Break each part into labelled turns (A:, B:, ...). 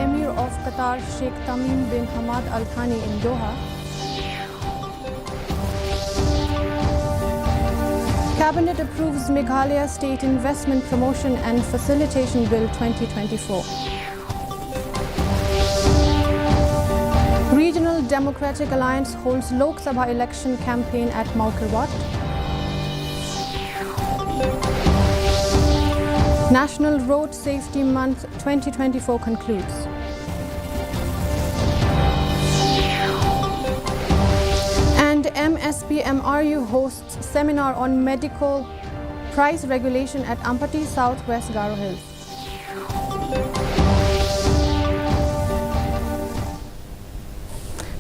A: Emir of Qatar Sheikh Tamim bin Hamad Al Thani in Doha. Cabinet approves Meghalaya State Investment Promotion and Facilitation Bill 2024. Regional Democratic Alliance holds Lok Sabha election campaign at Maukerwat. National Road Safety Month 2024 concludes. And MSP-MRU hosts seminar on medical price regulation at Ampati, Southwest Garo Hills.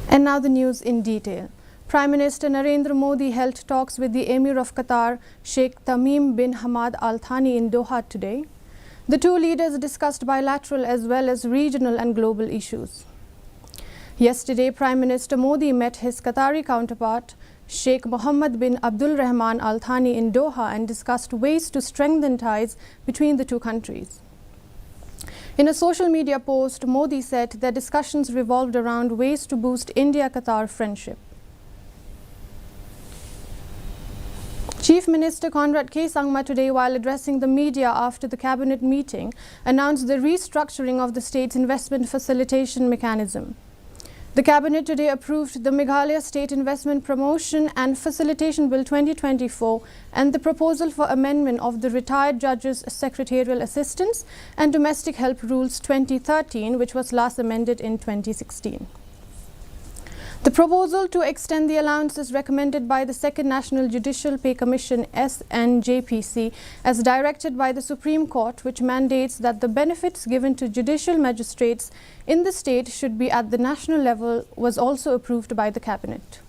A: And now the news in detail. Prime Minister Narendra Modi held talks with the Emir of Qatar, Sheikh Tamim bin Hamad Al Thani in Doha today. The two leaders discussed bilateral as well as regional and global issues. Yesterday, Prime Minister Modi met his Qatari counterpart, Sheikh Mohammed bin Abdul Rahman Al Thani in Doha and discussed ways to strengthen ties between the two countries. In a social media post, Modi said their discussions revolved around ways to boost India-Qatar friendship. Chief Minister Conrad K. Sangma today, while addressing the media after the cabinet meeting, announced the restructuring of the state's investment facilitation mechanism. The cabinet today approved the Meghalaya State Investment Promotion and Facilitation Bill 2024 and the proposal for amendment of the Retired Judges' Secretarial Assistance and Domestic Help Rules 2013, which was last amended in 2016. The proposal to extend the allowances recommended by the Second National Judicial Pay Commission (SNJPC) as directed by the Supreme Court, which mandates that the benefits given to judicial magistrates in the state should be at the national level, was also approved by the Cabinet.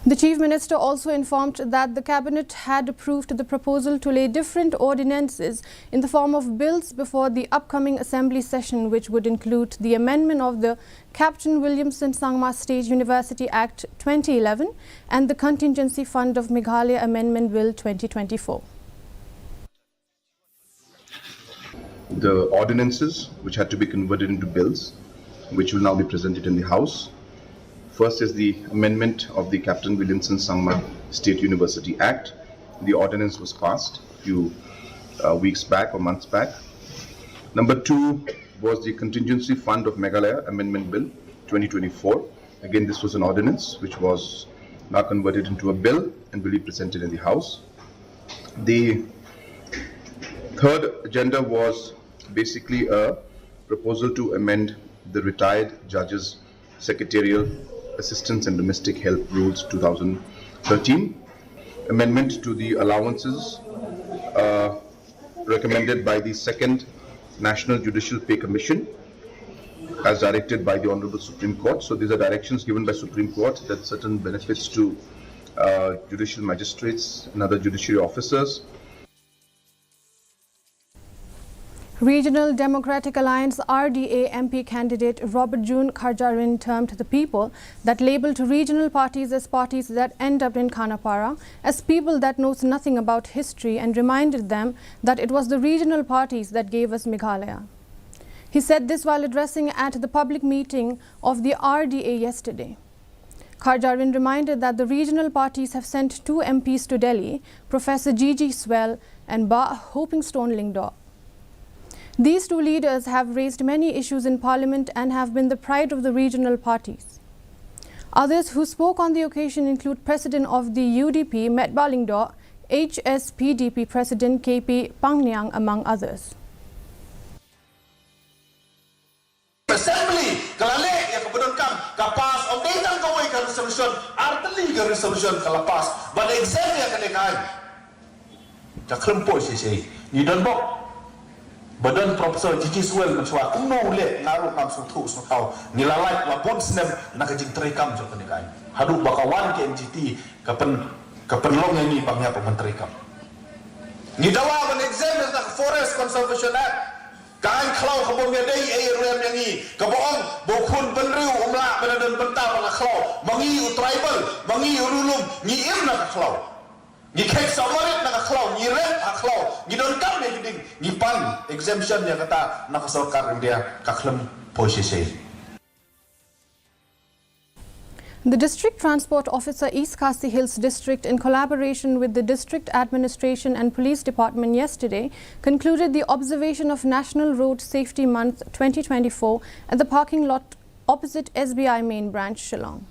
A: The Chief Minister also informed that the Cabinet had approved the proposal to lay different ordinances in the form of bills before the upcoming Assembly session, which would include the amendment of the Captain Williamson Sangma State University Act 2011 and the Contingency Fund of Meghalaya Amendment Bill 2024.
B: The ordinances which had to be converted into bills, which will now be presented in the House. First is the amendment of the Captain Williamson Sangma State University Act. The ordinance was passed a few weeks back or months back. Number two was the Contingency Fund of Meghalaya Amendment Bill 2024. Again, this was an ordinance which was now converted into a bill and will be presented in the House. The third agenda was basically a proposal to amend the Retired Judges' Secretarial Assistance and Domestic Help Rules 2013, amendment to the allowances recommended by the Second National Judicial Pay Commission as directed by the Honorable Supreme Court. So these are directions given by Supreme Court that certain benefits to judicial magistrates and other judiciary officers.
A: Regional Democratic Alliance RDA MP candidate Robert June Kharjarin termed the people that labelled regional parties as parties that end up in Khanapara as people that knows nothing about history and reminded them that it was the regional parties that gave us Meghalaya. He said this while addressing at the public meeting of the RDA yesterday. Kharjarin reminded that the regional parties have sent two MPs to Delhi, Professor G.G. Swell and Ba Hopingstone Lingdaw. These two leaders have raised many issues in Parliament and have been the pride of the regional parties. Others who spoke on the occasion include President of the UDP, Met Balingdaw, HSPDP President KP Pangnyang, among others.
C: Assembly, kalale yang kemudian kapas updatean kawai ke resolution, arteli ke resolution kalapas, but exam yang kedekai. Jakrempo sih, ni dan bok. Badan Profesor Gigi Swell mencuat kuno le naruh nam sutu sutau nilalai lapun senem nak jing terikam jo kedekai. Haduk bakawan ke NGT kapen long yang ni bangnya pementerikam. Ni dawa ban exam is the Forest Conservation Act. Kain klau kabom yang dei area yang ni kaboong bokun penriu umla benadan bentar nak klau mangi tribal mangi ululum ni im nak klau. Ni kek samarit nakaklau, ni rent aklau, ni don kam ni giding, ni pan exemption yang kata nakasorkar dia kaklem posisi.
A: The District Transport Officer, East Khasi Hills District, in collaboration with the District Administration and Police Department yesterday, concluded the observation of National Road Safety Month 2024 at the parking lot opposite SBI Main Branch, Shillong.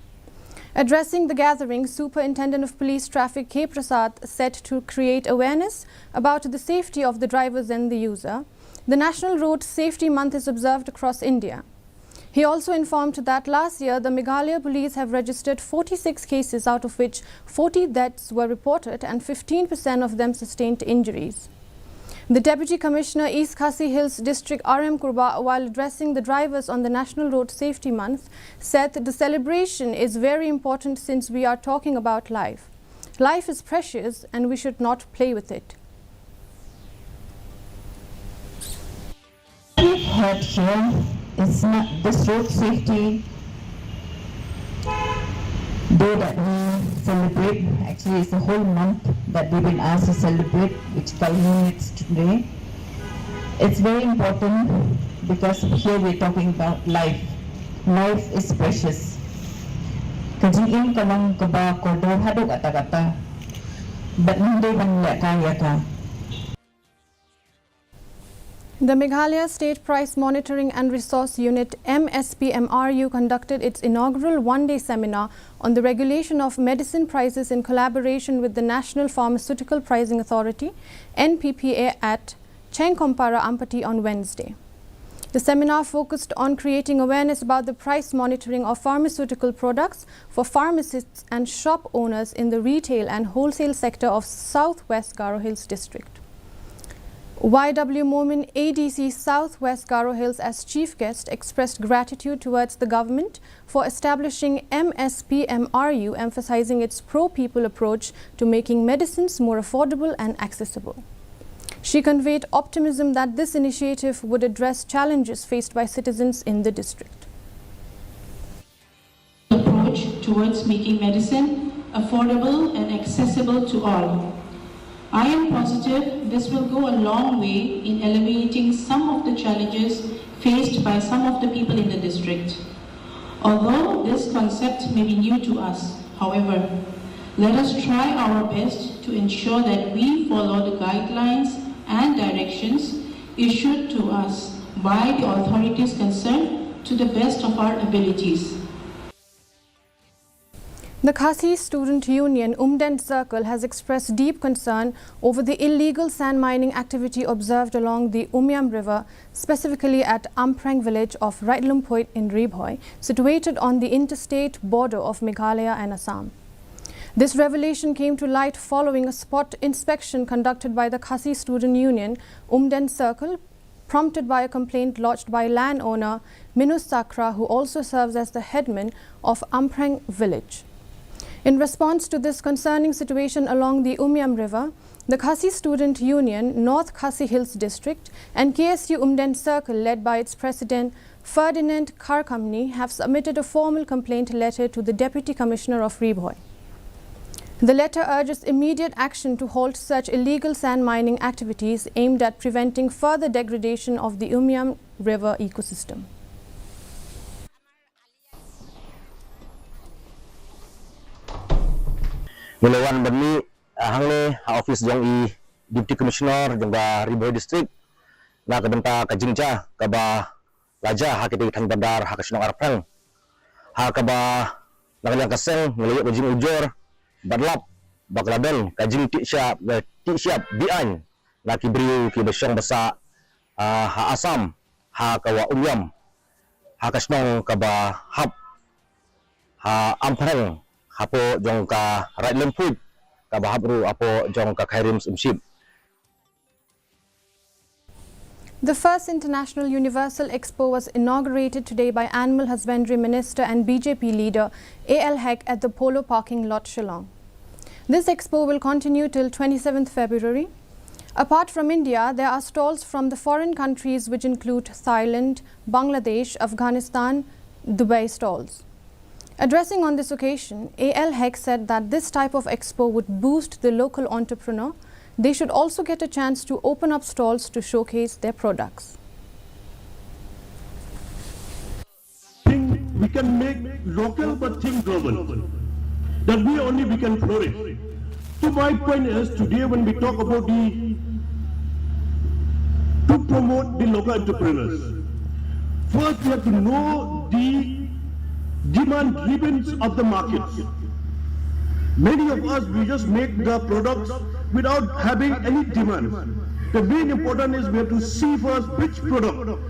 A: Addressing the gathering, Superintendent of Police Traffic K. Prasad said to create awareness about the safety of the drivers and the user, the National Road Safety Month is observed across India. He also informed that last year the Meghalaya police have registered 46 cases, out of which 40 deaths were reported and 15% of them sustained injuries. The Deputy Commissioner, East Khasi Hills District RM Kurba, while addressing the drivers on the National Road Safety Month, said the celebration is very important since we are talking about life. Life is precious and we should not play with it.
D: We've heard here, it's not this road safety day that we celebrate. Actually, it's a whole month that we've been asked to celebrate, which culminates today. It's very important because here we're talking about life. Life is precious. Kajingin ka lang ka ba kodo hadog kata-kata, but hindi man kaya ka.
A: The Meghalaya State Price Monitoring and Resource Unit MSPMRU conducted its inaugural one-day seminar on the regulation of medicine prices in collaboration with the National Pharmaceutical Pricing Authority NPPA at Chengkompara, Ampati on Wednesday. The seminar focused on creating awareness about the price monitoring of pharmaceutical products for pharmacists and shop owners in the retail and wholesale sector of Southwest Garo Hills District. YW Momin, ADC Southwest Garo Hills, as chief guest, expressed gratitude towards the government for establishing MSPMRU, emphasizing its pro-people approach to making medicines more affordable and accessible. She conveyed optimism that this initiative would address challenges faced by citizens in the district.
E: Approach towards making medicine affordable and accessible to all. I am positive this will go a long way in alleviating some of the challenges faced by some of the people in the district. Although this concept may be new to us, however, let us try our best to ensure that we follow the guidelines and directions issued to us by the authorities concerned to the best of our abilities.
A: The Khasi Student Union Umdent Circle has expressed deep concern over the illegal sand mining activity observed along the Umyam River, specifically at Amprang village of Raitlumpoit in Ribhoi, situated on the interstate border of Meghalaya and Assam. This revelation came to light following a spot inspection conducted by the Khasi Student Union Umdent Circle, prompted by a complaint lodged by landowner Minus Sakra, who also serves as the headman of Amprang village. In response to this concerning situation along the Umyam River, the Khasi Student Union, North Khasi Hills District and KSU Umdent Circle, led by its president Ferdinand Karkamni, have submitted a formal complaint letter to the Deputy Commissioner of Ribhoi. The letter urges immediate action to halt such illegal sand mining activities aimed at preventing further degradation of the Umyam River ecosystem.
F: Mulawan bani hangle office jong I Deputy Commissioner jong ba Ribhoi District na kadanta kajingja kaba laja hakiti thang bandar hakasinong arprang ha kaba nagalang kaseng ngaliyo kajing ujor badlap baklaben kajing ti siap bian na kibriu ki besyong basa ha Asam ha kawa Umyam hakasinong kaba hap ha Amprang hapo jong ka Raitlumpoit ka bahabru apo jong ka Khairims Imshib.
A: The first International Universal Expo was inaugurated today by Animal Husbandry Minister and BJP leader A.L. Haq at the Polo Parking Lot, Shillong. This expo will continue till 27th February. Apart from India, there are stalls from the foreign countries which include Thailand, Bangladesh, Afghanistan, Dubai stalls. Addressing on this occasion, A.L. Heck said that this type of expo would boost the local entrepreneur. They should also get a chance to open up stalls to showcase their products.
G: We can make local but think global. That we only we can flourish. So my point is, today when we talk about to promote the local entrepreneurs, first we have to know the demand drivens of the markets. Many of us, we just make the products without having any demand. The main important is we have to see first which product.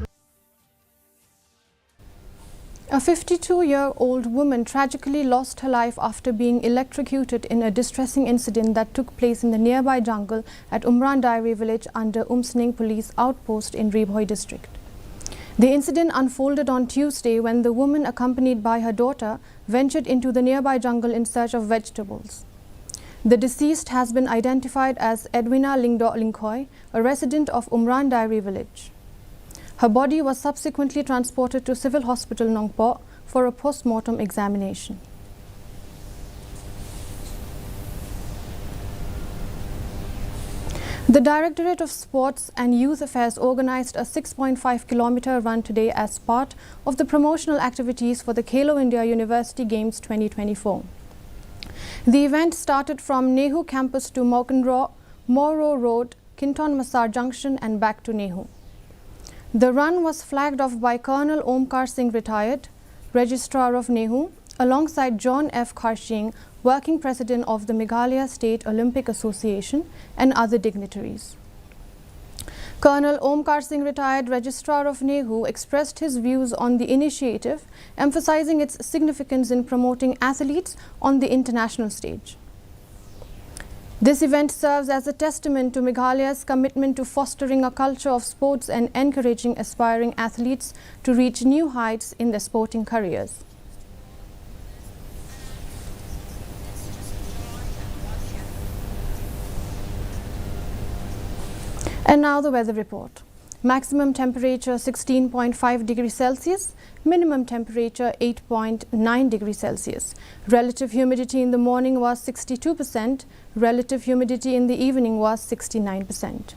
A: A 52-year-old woman tragically lost her life after being electrocuted in a distressing incident that took place in the nearby jungle at Umran Dairy village under Umsning police outpost in Ribhoi district. The incident unfolded on Tuesday when the woman, accompanied by her daughter, ventured into the nearby jungle in search of vegetables. The deceased has been identified as Edwina Lingdo Lingkhoi, a resident of Umran Dairy village. Her body was subsequently transported to Civil Hospital Nongpo for a post-mortem examination. The Directorate of Sports and Youth Affairs organized a 6.5-kilometer run today as part of the promotional activities for the Khelo India University Games 2024. The event started from Nehu campus to Moro Road, Kinton Masar Junction and back to Nehu. The run was flagged off by Colonel Omkar Singh, retired, Registrar of Nehu, alongside John F. Kharshing, Working President of the Meghalaya State Olympic Association, and other dignitaries. Colonel Omkar Singh, retired, Registrar of Nehu, expressed his views on the initiative, emphasizing its significance in promoting athletes on the international stage. This event serves as a testament to Meghalaya's commitment to fostering a culture of sports and encouraging aspiring athletes to reach new heights in their sporting careers. And now the weather report. Maximum temperature 16.5 degrees Celsius, minimum temperature 8.9 degrees Celsius. Relative humidity in the morning was 62%, relative humidity in the evening was 69%.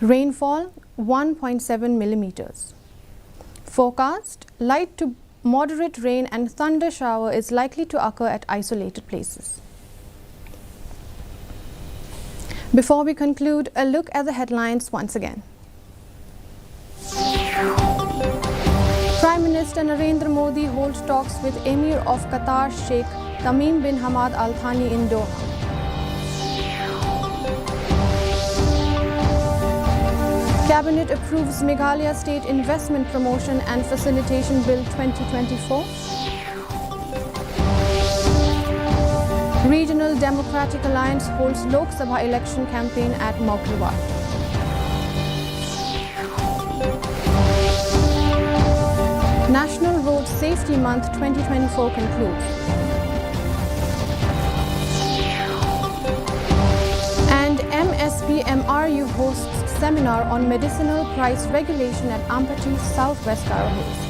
A: Rainfall 1.7 millimeters. Forecast: light to moderate rain and thunder shower is likely to occur at isolated places. Before we conclude, a look at the headlines once again. Prime Minister Narendra Modi holds talks with Emir of Qatar Sheikh Tamim bin Hamad Al Thani in Doha. Cabinet approves Meghalaya State Investment Promotion and Facilitation Bill 2024. Regional Democratic Alliance holds Lok Sabha election campaign at Moghalwar. National Road Safety Month 2024 concludes. And MSP-MRU hosts seminar on medicinal price regulation at Ampati, Southwest Garo Hills.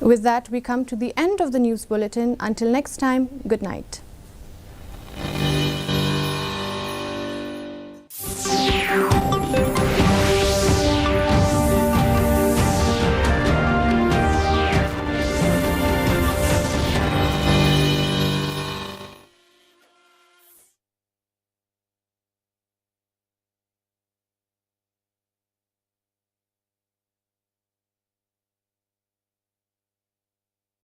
A: With that, we come to the end of the news bulletin. Until next time, good night.